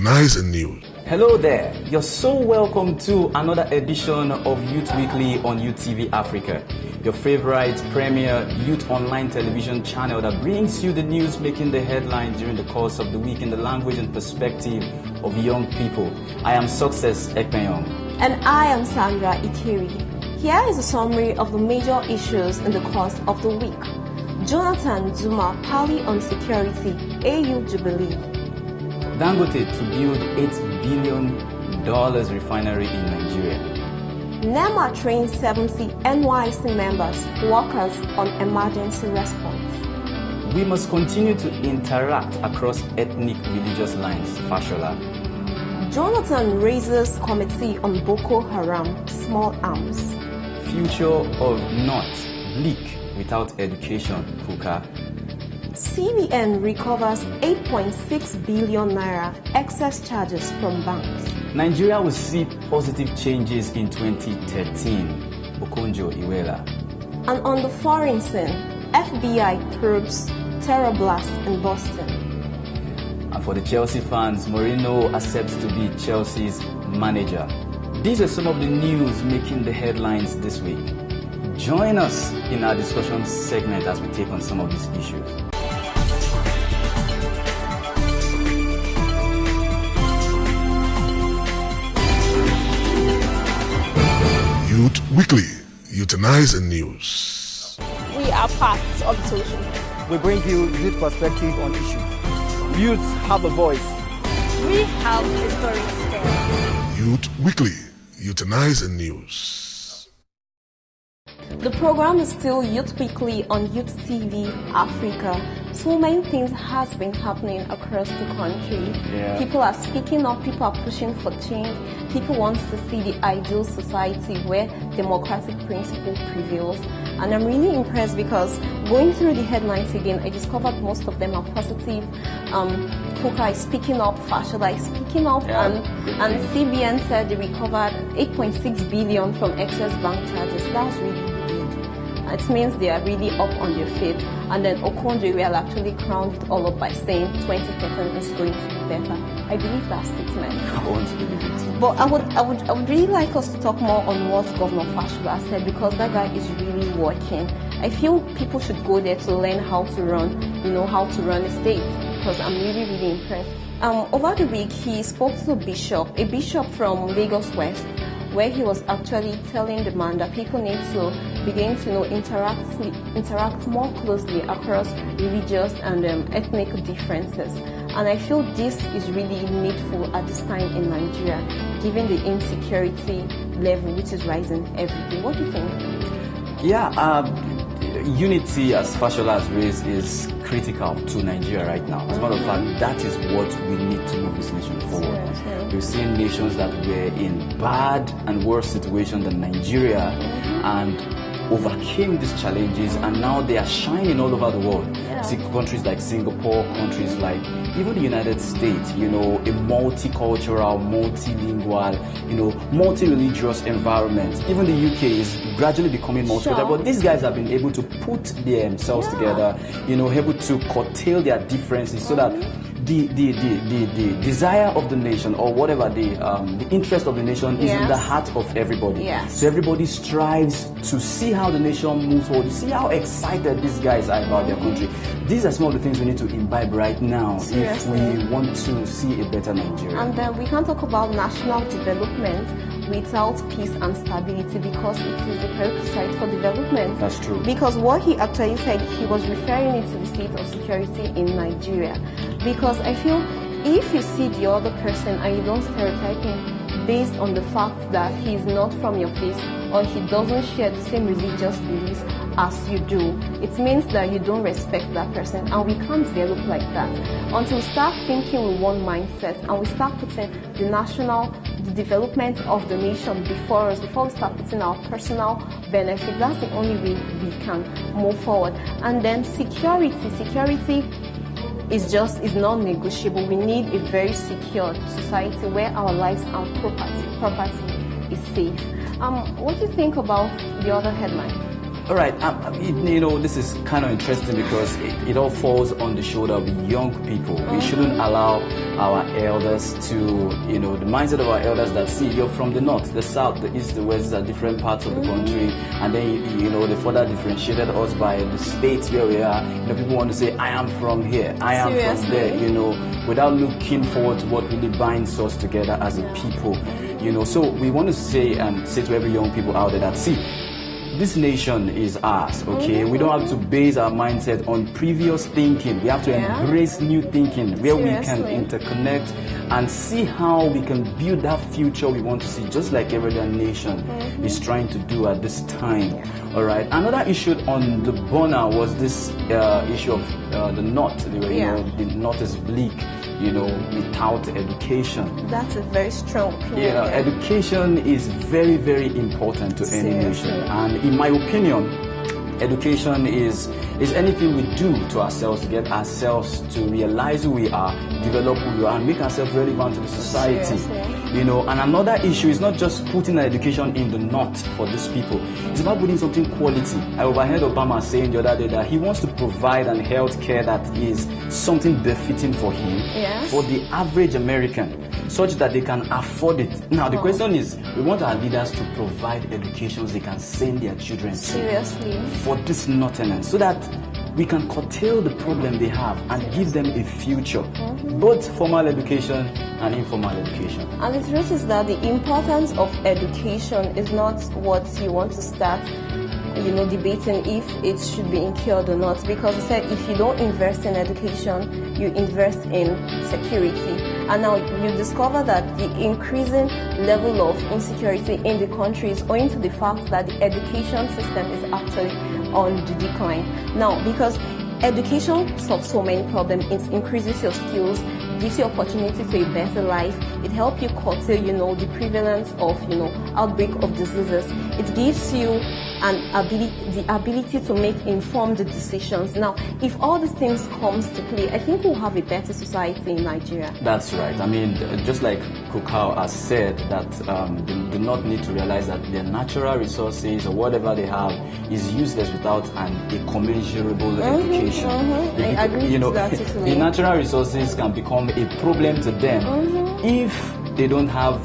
Utilize in news. Hello there. You're so welcome to another edition of Youth Weekly on UTV Africa, your favorite premier youth online television channel that brings you the news making the headlines during the course of the week in the language and perspective of young people. I am Success and Sandra. And I am Sandra Ikiri. Here is a summary of the major issues in the course of the week. Jonathan Zuma Pali on security, AU Jubilee. Dangote to build $8 billion refinery in Nigeria. NEMA trains 70 NYC members, workers on emergency response. We must continue to interact across ethnic religious lines, Fasola. Jonathan raises committee on Boko Haram, small arms. Future of North, bleak without education, Kukah. CBN recovers 8.6 billion naira excess charges from banks. Nigeria will see positive changes in 2013, Okonjo Iweala. And on the foreign scene, FBI probes terror blast in Boston. And for the Chelsea fans, Mourinho accepts to be Chelsea's manager. These are some of the news making the headlines this week. Join us in our discussion segment as we take on some of these issues. Youth Weekly, Utilize in news. We are part of the solution. We bring you youth perspective on issues. Youths have a voice. We have a story to tell. Youth Weekly, Utilize in news. The program is still Youth Weekly on Youth TV Africa. So many things has been happening across the country. Yeah. People are speaking up, people are pushing for change. People want to see the ideal society where democratic principle prevails. And I'm really impressed because going through the headlines again, I discovered most of them are positive. Kukah is speaking up, Fasola is speaking up, yeah, and CBN said they recovered 8.6 billion from excess bank charges. That's really big. It means they are really up on their feet. And then Okonjo will actually crowned it all up by saying 2013 is going to be better. I believe that statement. I want to believe it too. But I would really like us to talk more on what Governor Fasola said, because that guy is really working. I feel people should go there to learn how to run, how to run a state, because I'm really, really impressed. Over the week, he spoke to a bishop from Lagos West, where he was actually telling the man that people need to begin to interact more closely across religious and ethnic differences. And I feel this is really needful at this time in Nigeria, given the insecurity level which is rising every day. What do you think? Yeah, unity, as Fasola has raised, is critical to Nigeria right now. As a matter of fact, that is what we need to move this nation forward. Yes. We've seen nations that were in bad and worse situations than Nigeria and overcame these challenges, and now they are shining all over the world. Yeah. See countries like Singapore, countries like even the United States, a multicultural, multilingual, multi-religious environment. Even the UK is gradually becoming multicultural, Sure. but these guys have been able to put themselves together, able to curtail their differences so that the desire of the nation, or whatever the interest of the nation, is in the heart of everybody. Yes. So everybody strives to see how the nation moves forward, see how excited these guys are about their country. These are some of the things we need to imbibe right now if we want to see a better Nigeria. And then we can't talk about national development without peace and stability, because it is a prerequisite for development. That's true. Because what he actually said, he was referring it to the state of security in Nigeria. Because I feel if you see the other person and you don't stereotype him based on the fact that he is not from your place or he doesn't share the same religious beliefs as you do, it means that you don't respect that person, and we can't develop like that until we start thinking with one mindset and we start putting the development of the nation before us, before we start putting our personal benefit. That's the only way we can move forward. And then security is non-negotiable. We need a very secure society where our lives and property is safe. What do you think about the other headlines? All right, this is kind of interesting because it all falls on the shoulder of young people. We shouldn't allow our elders to, the mindset of our elders that, see, you're from the north, the south, the east, the west, these are different parts of the country, and then, they further differentiated us by the states where we are. People want to say, I am from here, I am from there, without looking forward to what really binds us together as a people. So we want to say to every young people out there that, see, this nation is ours, okay? We don't have to base our mindset on previous thinking. We have to embrace new thinking where we can interconnect and see how we can build that future we want to see, just like every other nation is trying to do at this time. All right. Another issue on the burner was this issue of the North. The North is bleak, without education. That's a very strong opinion. Education is very, very important to any nation. And in my opinion, education is anything we do to ourselves to get ourselves to realize who we are, develop who we are, and make ourselves relevant to the society. And another issue is not just putting education in the north for these people. It's about putting something quality. I overheard Obama saying the other day that he wants to provide an health care that is something befitting for him, for the average American, such that they can afford it. Now, the question is, we want our leaders to provide educations they can send their children to for this northerners, so that we can curtail the problem they have and give them a future, both formal education and informal education. And the truth is that the importance of education is not what you want to start debating if it should be incurred or not, because I said if you don't invest in education, you invest in security. And now you discover that the increasing level of insecurity in the country is owing to the fact that the education system is actually on the decline. Now, because education solves so many problems, it increases your skills, gives you opportunity to a better life, it helps you curtail, the prevalence of, outbreak of diseases. It gives you the ability to make informed decisions. Now, if all these things comes to play, I think we'll have a better society in Nigeria. That's right. I mean, just like Kukah has said, that they do not need to realize that their natural resources or whatever they have is useless without a commensurable education. I agree with that totally. The natural resources can become a problem to them if they don't have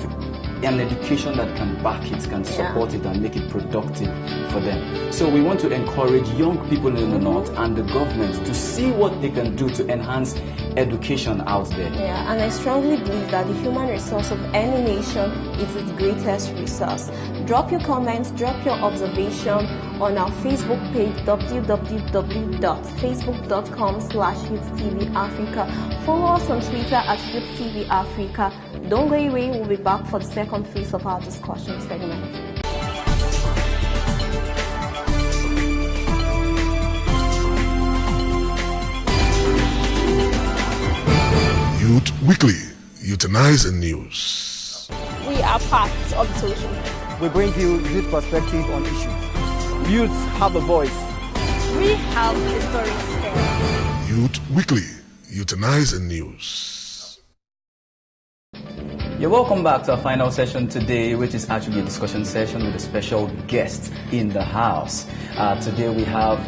an education that can back it, can support it and make it productive for them. So we want to encourage young people in the north and the government to see what they can do to enhance education out there. And I strongly believe that the human resource of any nation is its greatest resource. Drop your comments, drop your observation on our Facebook page, www.facebook.com/YouthTVAfrica. Follow us on Twitter at YouthTVAfrica. Don't go away, we'll be back for the second phase of our discussion segment. Youth Weekly, Euthanizing News. We are part of the solution. We bring you youth perspective on issues. Youths have a voice. We have a story to tell. Youth Weekly, Euthanizing News. You're welcome back to our final session today, which is actually a discussion session with a special guest in the house. Today we have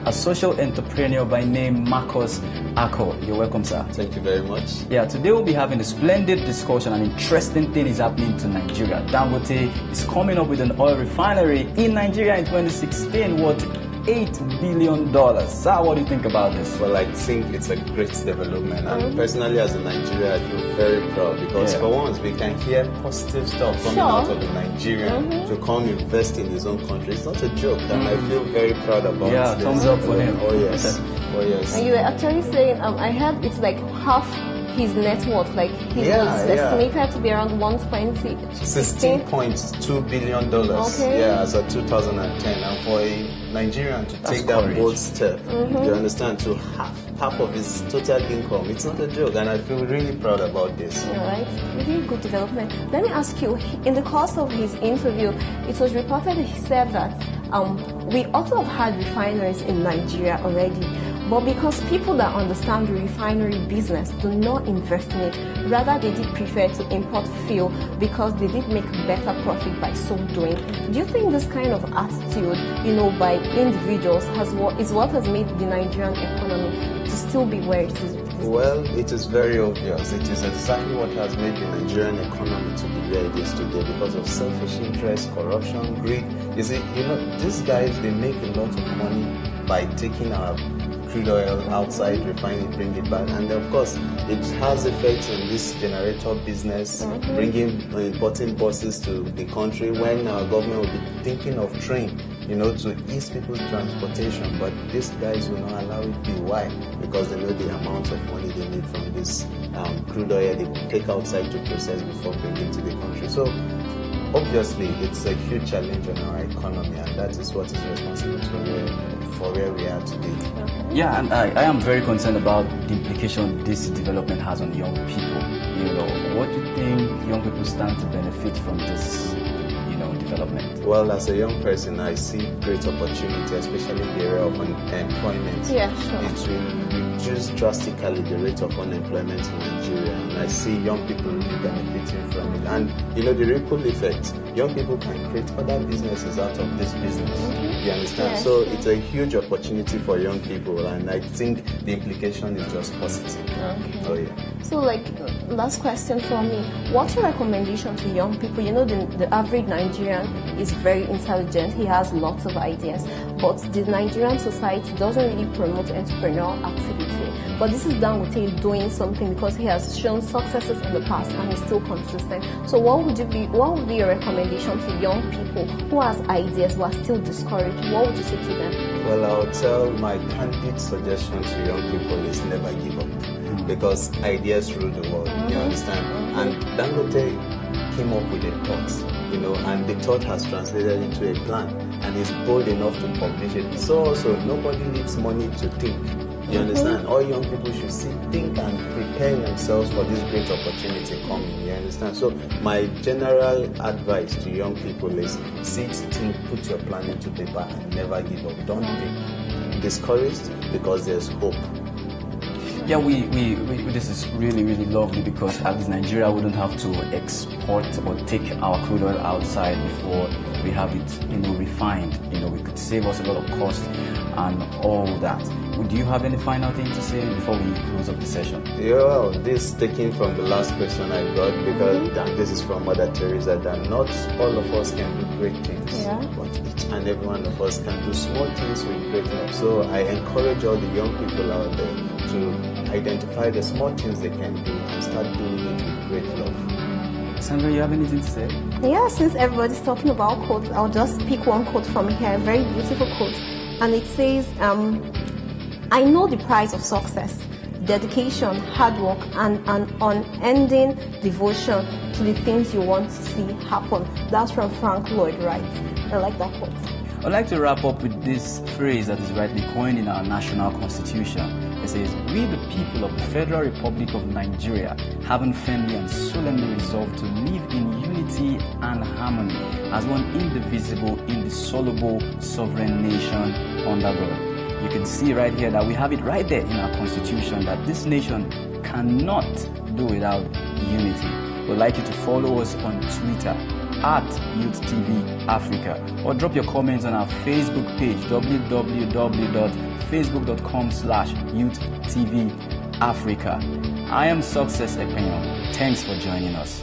a social entrepreneur by name Marcus Ako. You're welcome, sir. Thank you very much. Yeah, today we'll be having a splendid discussion. An interesting thing is happening to Nigeria. Dangote is coming up with an oil refinery in Nigeria in 2016 worth $8 billion. Sir, what do you think about this? Well, I think it's a great development, and personally as a Nigerian, I feel very proud because for once we can hear positive stuff coming out of the Nigerian to come invest in his own country. It's not a joke, and I feel very proud about it. Thumbs up for him. Oh yes, oh yes. And you were actually saying, I heard it's like half his net worth, like his was estimated to be around $16.2 billion. As of 2010, and for a Nigerian to take that bold step, you understand, to half of his total income, it's not a joke, and I feel really proud about this. All right, really good development. Let me ask you, in the course of his interview, it was reported that he said that we also have had refineries in Nigeria already. But because people that understand the refinery business do not invest in it, rather they did prefer to import fuel because they did make better profit by so doing. Do you think this kind of attitude, by individuals is what has made the Nigerian economy to still be where it is? Well, it is very obvious. It is exactly what has made the Nigerian economy to be where it is today because of selfish interest, corruption, greed. You see, these guys, they make a lot of money by taking our crude oil outside, refine it, bring it back. And of course, it has effects on this generator business, importing buses to the country when our government will be thinking of train, to ease people's transportation. But these guys will not allow it be. Why? Because they know the amount of money they need from this crude oil they take outside to process before bringing to the country. So obviously, it's a huge challenge on our economy, and that is what is responsible for where we are today. Yeah, and I am very concerned about the implication this development has on young people. What do you think young people stand to benefit from this, development? Well, as a young person, I see great opportunity, especially in the area of employment. Yeah, sure. It will reduce drastically the rate of unemployment in Nigeria, and I see young people really benefiting from it. And the ripple effect, young people can create other businesses out of this business. You understand? Yeah, so sure. it's a huge opportunity for young people, and I think the implication is just positive. Okay. Oh yeah. So, last question for me. What's your recommendation to young people? The average Nigerian is very intelligent. He has lots of ideas. But the Nigerian society doesn't really promote entrepreneurial activity. But this is Dangote doing something because he has shown successes in the past and is still consistent. So what would be your recommendation to young people who has ideas but are still discouraged? What would you say to them? Well, I'll tell my candid suggestion to young people is never give up. Because ideas rule the world, you understand? And Dangote came up with a thought, and the thought has translated into a plan, and is bold enough to publish it. So nobody needs money to think, you understand? All young people should think and prepare themselves for this great opportunity coming, you understand? So my general advice to young people is sit, think, put your plan into paper, and never give up. Don't be discouraged because there's hope. Yeah, this is really, really lovely because at least Nigeria wouldn't have to export or take our crude oil outside before we have it, refined. We could save us a lot of cost and all that. Do you have any final thing to say before we close up the session? Yeah, well, this taking from the last question I got, because this is from Mother Teresa, that not all of us can do great things, but each and every one of us can do small things with great love. So I encourage all the young people out there to identify the small things they can do and start doing it with great love. Sandra, you have anything to say? Yeah, since everybody's talking about quotes, I'll just pick one quote from here, a very beautiful quote. And it says, I know the price of success, dedication, hard work, and an unending devotion to the things you want to see happen. That's from Frank Lloyd Wright. I like that quote. I'd like to wrap up with this phrase that is rightly coined in our national constitution. It says, we the people of the Federal Republic of Nigeria, having firmly and solemnly resolved to live in unity and harmony as one indivisible, indissoluble, sovereign nation under God. You can see right here that we have it right there in our constitution that this nation cannot do without unity. We'd like you to follow us on Twitter @YouthTVAfrica, or drop your comments on our Facebook page www.facebook.com/YouthTVAfrica. I am Success Epenyo. Thanks for joining us.